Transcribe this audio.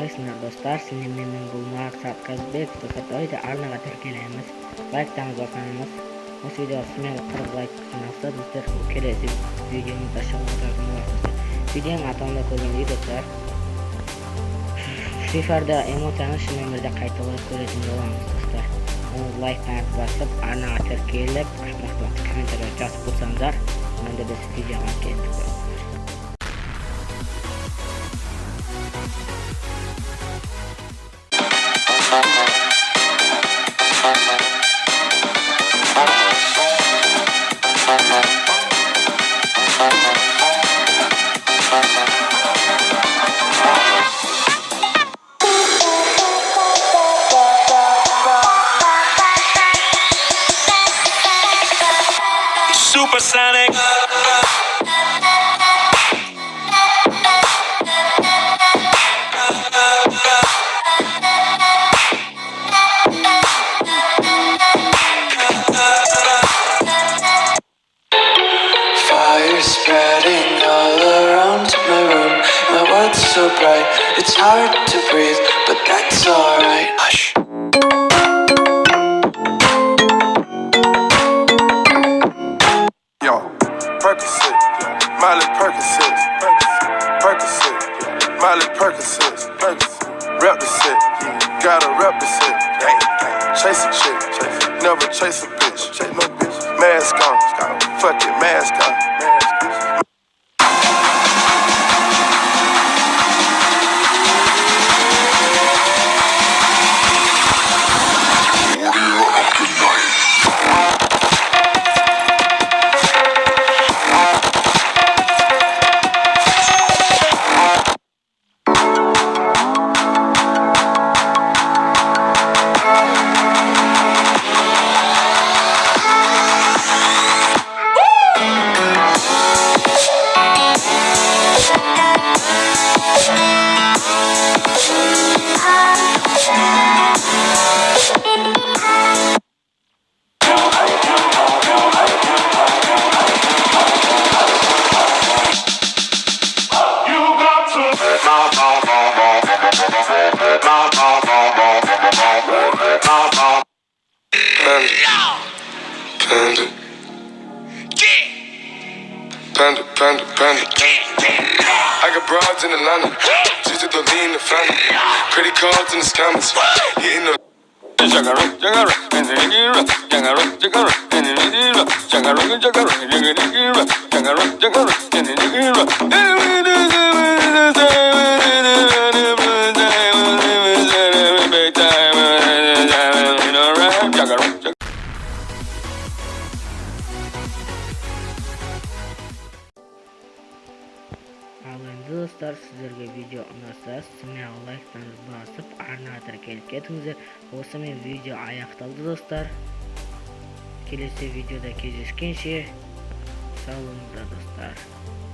Қалайсыңдар достар, сіздермен мен бұл Мақсат Қазбек. Достар, арнаға тіркелеміз, лайктарыңызды басыңыз. Осы видео смело 40 лайк жинаса, достар, келесі видеомызда шығатын боласыздар. Видеоның атауында көргендей достар, Free-Fire'да эмоцияны шын өмірде қайталап көретін боламыз достар. Оны лайктарыңызды басып, арнаға тіркеліп, мықты комментария жазып болсаңыздар, онда біз видеоға кеттік. Supersonic. Fire spreading all around my room. My world's so bright, it's hard to breathe, but that's alright. Hush. Yo, Percocet, Miley Percocet, Percocet, Miley Percocet, rep the set, gotta rep the set, chase a chick, never chase a bitch, mask on, fuck it, mask on. Panda, panda, panda. I got broads in Atlanta. Just to lean in the family. Credit cards in the scammers. Hitting the Ал енді достар, сіздерге видео ұнаса, смело лайктарыңызды басып, арнаға тіркеліп кетіңіздер. Осымен видео аяқталды достар. Келесі видеода кездескенше сау болыңыздар достар.